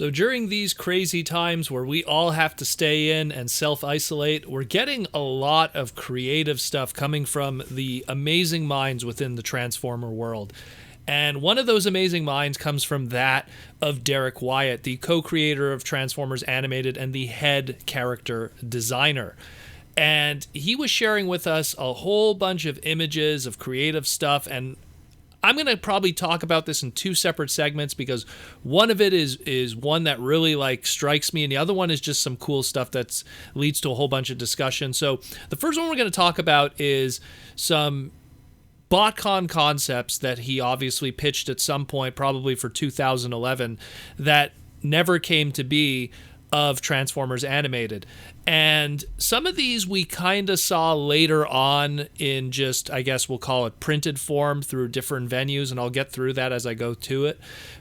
So during these crazy times where we all have to stay in and self-isolate, we're getting a lot of creative stuff coming from the amazing minds within the Transformer world. And one of those amazing minds comes from that of Derrick Wyatt, the co-creator of Transformers Animated and the head character designer. And he was sharing with us a whole bunch of images of creative stuff, and I'm going to probably talk about this in two separate segments because one of it is one that really strikes me, and the other one is just some cool stuff that leads to a whole bunch of discussion. So the first one we're going to talk about is some Botcon concepts that he obviously pitched at some point, probably for 2011, that never came to be, of Transformers Animated. And some of these we kind of saw later on in just, I guess we'll call it printed form through different venues, and I'll get through that as I go to it.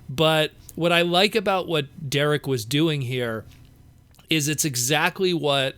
But what I like about what Derrick was doing here is it's exactly what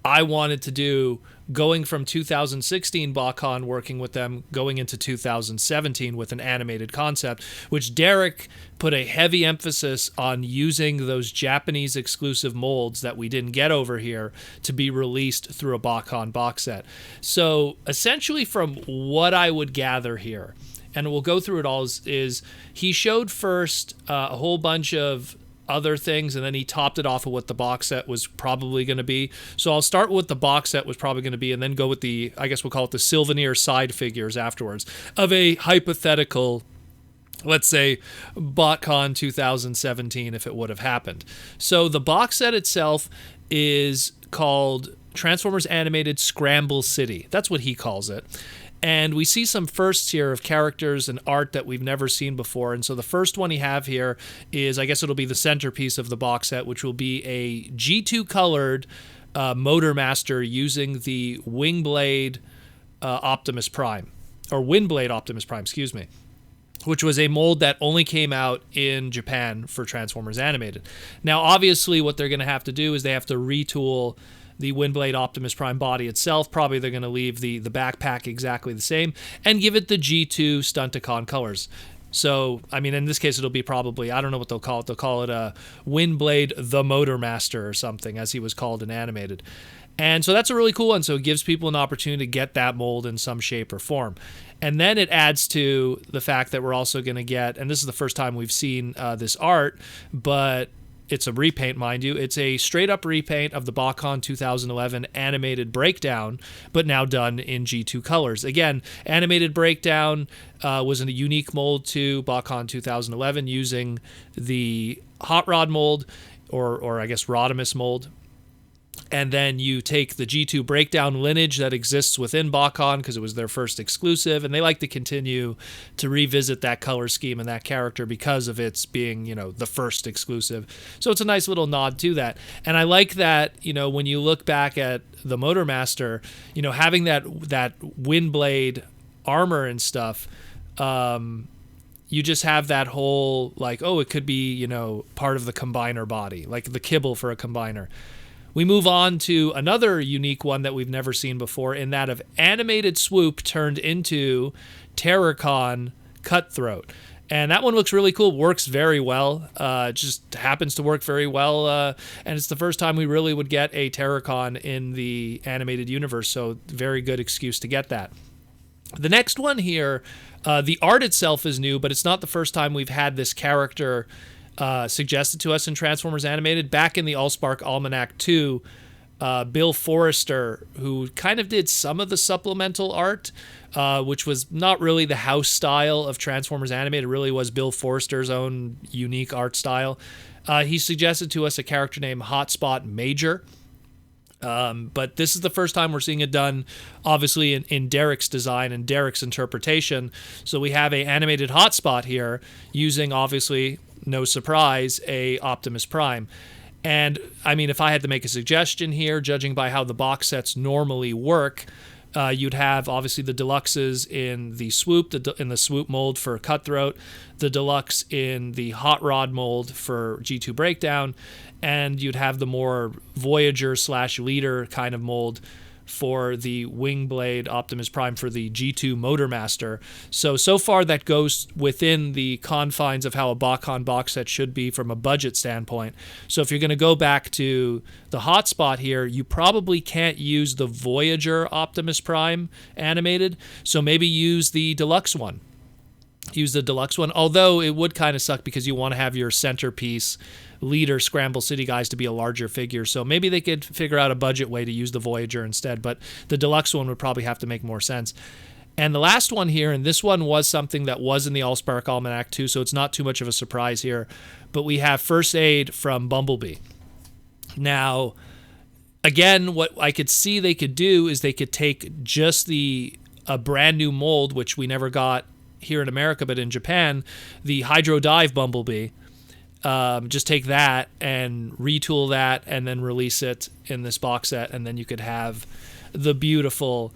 I wanted to do going from 2016 Botcon, working with them, going into 2017 with an animated concept, which Derrick put a heavy emphasis on using those Japanese exclusive molds that we didn't get over here to be released through a Botcon box set. So essentially from what I would gather here, and we'll go through it all, is he showed first a whole bunch of other things, and then he topped it off of what the box set was probably going to be. So I'll start with what the box set was probably going to be, and then go with the, I guess we'll call it the Sylvaneer side figures afterwards, of a hypothetical, let's say, Botcon 2017, if it would have happened. So the box set itself is called Transformers Animated Scramble City. That's what he calls it. And we see some firsts here of characters and art that we've never seen before. And so the first one you have here is, I guess it'll be the centerpiece of the box set, which will be a G2 colored Motor Master using the Wingblade Optimus Prime, or Windblade Optimus Prime, excuse me, which was a mold that only came out in Japan for Transformers Animated. Now, obviously, what they're going to have to do is they have to retool the Windblade Optimus Prime body itself. Probably they're going to leave the backpack exactly the same and give it the G2 Stunticon colors. So, I mean, in this case, it'll be probably, I don't know what they'll call it. They'll call it a Windblade the Motor Master or something, as he was called in Animated. And so that's a really cool one. So it gives people an opportunity to get that mold in some shape or form. And then it adds to the fact that we're also going to get, and this is the first time we've seen this art, but it's a repaint, mind you. It's a straight-up repaint of the Botcon 2011 Animated Breakdown, but now done in G2 colors. Again, Animated Breakdown was a unique mold to Botcon 2011 using the Hot Rod mold, or I guess Rodimus mold. And then you take the G2 Breakdown lineage that exists within Botcon because it was their first exclusive, and they like to continue to revisit that color scheme and that character because of its being, the first exclusive. So it's a nice little nod to that. And I like that, when you look back at the Motor Master, having that Windblade armor and stuff, you just have that whole, it could be, part of the combiner body, like the kibble for a combiner. We move on to another unique one that we've never seen before, in that of Animated Swoop turned into Terrorcon Cutthroat. And that one looks really cool, works very well. It just happens to work very well. And it's the first time we really would get a Terrorcon in the animated universe, so very good excuse to get that. The next one here, the art itself is new, but it's not the first time we've had this character suggested to us in Transformers Animated. Back in the Allspark Almanac 2, Bill Forrester, who kind of did some of the supplemental art, which was not really the house style of Transformers Animated, it really was Bill Forrester's own unique art style. He suggested to us a character named Hotspot Major. But this is the first time we're seeing it done, obviously, in Derrick's design and Derrick's interpretation. So we have a animated Hotspot here using, obviously, no surprise, a Optimus Prime. And, I mean, if I had to make a suggestion here, judging by how the box sets normally work, you'd have, obviously, the deluxes in the Swoop, in the Swoop mold for Cutthroat, the deluxe in the Hot Rod mold for G2 Breakdown, and you'd have the more Voyager/Leader kind of mold for the Wingblade Optimus Prime for the G2 Motormaster. So far that goes within the confines of how a Botcon box set should be from a budget standpoint. So if you're going to go back to the hotspot here, you probably can't use the Voyager Optimus Prime animated, so maybe use the deluxe one. Use the deluxe one, although it would kind of suck because you want to have your centerpiece leader Scramble City guys to be a larger figure. So maybe they could figure out a budget way to use the Voyager instead, but the deluxe one would probably have to make more sense. And the last one here, and this one was something that was in the Allspark Almanac too, so it's not too much of a surprise here, but we have First Aid from Bumblebee. Now, again, what I could see they could do is they could take just a brand new mold, which we never got here in America, but in Japan, the Hydro Dive Bumblebee. Just take that and retool that and then release it in this box set, and then you could have the beautiful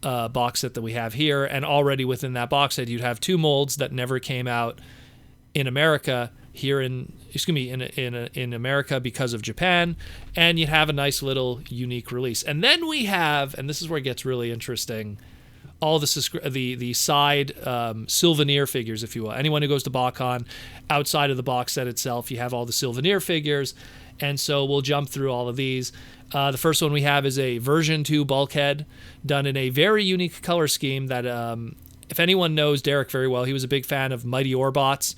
box set that we have here. And already within that box set, you'd have two molds that never came out in America in America because of Japan, and you'd have a nice little unique release. And then we have, and this is where it gets really interesting, all the side souvenir figures, if you will. Anyone who goes to Botcon, outside of the box set itself, you have all the souvenir figures, and so we'll jump through all of these. The first one we have is a version 2 Bulkhead, done in a very unique color scheme that, if anyone knows Derrick very well, he was a big fan of Mighty Orbots,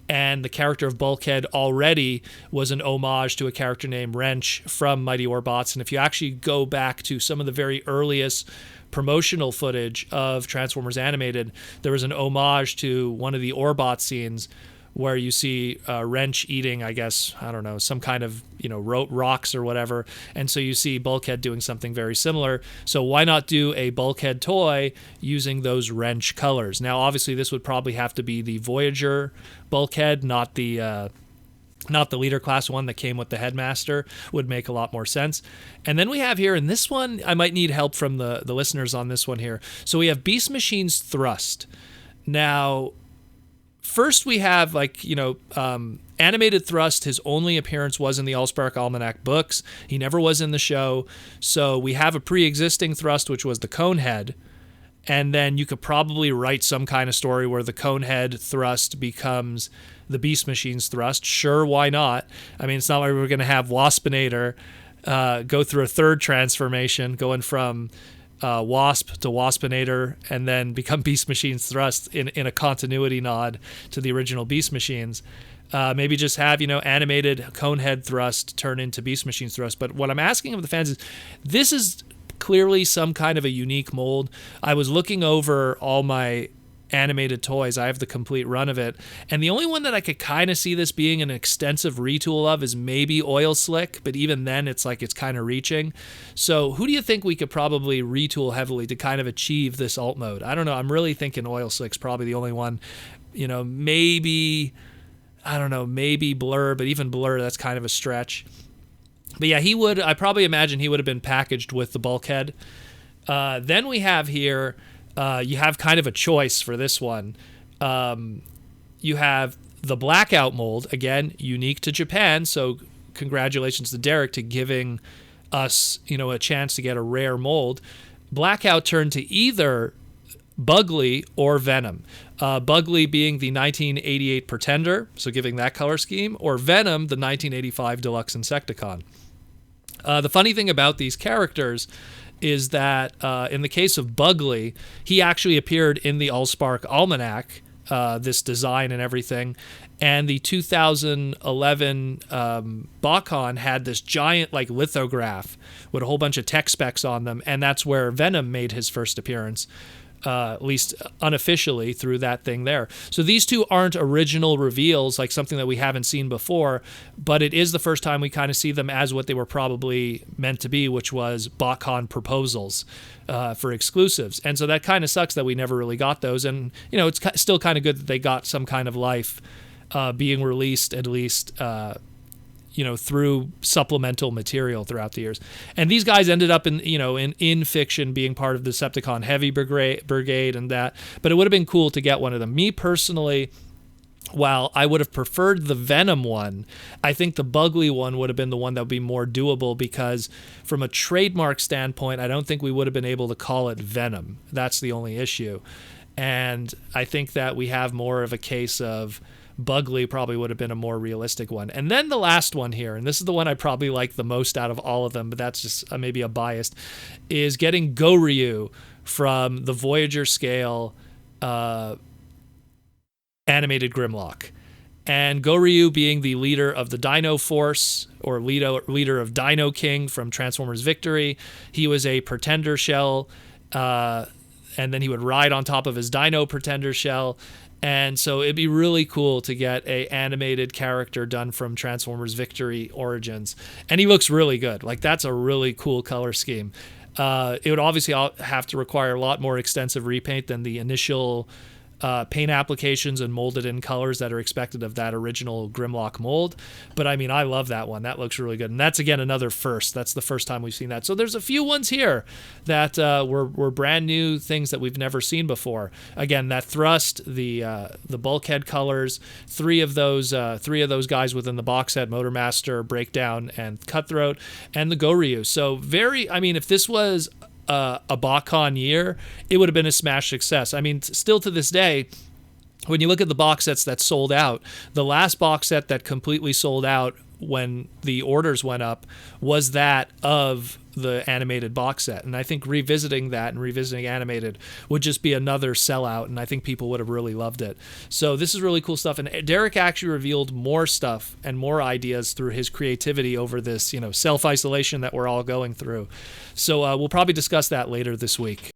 and the character of Bulkhead already was an homage to a character named Wrench from Mighty Orbots. And if you actually go back to some of the very earliest promotional footage of Transformers Animated, there was an homage to one of the Orbot scenes where you see Wrench eating, I guess, I don't know, some kind of, rocks or whatever. And so you see Bulkhead doing something very similar. So why not do a Bulkhead toy using those Wrench colors? Now, obviously, this would probably have to be the Voyager Bulkhead, not the leader class one that came with the Headmaster. Would make a lot more sense. And then we have here, and this one, I might need help from the listeners on this one here. So we have Beast Machine's Thrust. Now, first we have, Animated Thrust, his only appearance was in the Allspark Almanac books. He never was in the show. So we have a pre-existing Thrust, which was the Conehead. And then you could probably write some kind of story where the Conehead Thrust becomes the Beast Machine's Thrust. Sure, why not? I mean, it's not like we're going to have Waspinator go through a third transformation, going from Wasp to Waspinator, and then become Beast Machine's Thrust in a continuity nod to the original Beast Machines. Maybe just have, animated Conehead Thrust turn into Beast Machine's Thrust. But what I'm asking of the fans is, this is clearly some kind of a unique mold. I was looking over all my animated toys. I have the complete run of it. And the only one that I could kind of see this being an extensive retool of is maybe Oil Slick, but even then it's kind of reaching. So who do you think we could probably retool heavily to kind of achieve this alt mode? I don't know. I'm really thinking Oil Slick's probably the only one. Maybe Blur, but even Blur, that's kind of a stretch. But yeah, I probably imagine he would have been packaged with the Bulkhead. Then we have here, you have kind of a choice for this one. You have the Blackout Mold, again, unique to Japan, so congratulations to Derrick to giving us, a chance to get a rare mold. Blackout turned to either Bugley or Venom. Bugley being the 1988 Pretender, so giving that color scheme, or Venom, the 1985 Deluxe Insecticon. The funny thing about these characters is that in the case of Bugley, he actually appeared in the Allspark Almanac, this design and everything, and the 2011 Botcon had this giant lithograph with a whole bunch of tech specs on them, and that's where Venom made his first appearance. At least unofficially through that thing there. So these two aren't original reveals, like something that we haven't seen before, but it is the first time we kind of see them as what they were probably meant to be, which was Botcon proposals for exclusives. And so that kind of sucks that we never really got those. And, it's still kind of good that they got some kind of life being released, at least, through supplemental material throughout the years. And these guys ended up in fiction being part of the Decepticon Heavy Brigade and that, but it would have been cool to get one of them. Me personally, while I would have preferred the Venom one, I think the Bugley one would have been the one that would be more doable, because from a trademark standpoint, I don't think we would have been able to call it Venom. That's the only issue. And I think that we have more of a case of Bugley probably would have been a more realistic one. And then the last one here, and this is the one I probably like the most out of all of them, but that's just maybe a bias, is getting Goryu from the Voyager scale animated Grimlock. And Goryu being the leader of the Dino Force, or leader of Dino King from Transformers Victory. He was a Pretender shell, and then he would ride on top of his Dino Pretender shell. And so it'd be really cool to get a animated character done from Transformers Victory Origins. And he looks really good. Like, that's a really cool color scheme. It would obviously have to require a lot more extensive repaint than the initial paint applications and molded in colors that are expected of that original Grimlock mold. But I mean, I love that one. That looks really good. And that's, again, another first. That's the first time we've seen that. So there's a few ones here that were brand new things that we've never seen before. Again, that thrust, the bulkhead colors, three of those guys within the box set, Motormaster, Breakdown, and Cutthroat, and the Goryu. So if this was a Botcon year, it would have been a smash success. I mean, still to this day, when you look at the box sets that sold out, the last box set that completely sold out when the orders went up was that of the animated box set. And I think revisiting that and revisiting animated would just be another sellout, and I think people would have really loved it. So this is really cool stuff. And Derrick actually revealed more stuff and more ideas through his creativity over this, self-isolation that we're all going through. So we'll probably discuss that later this week.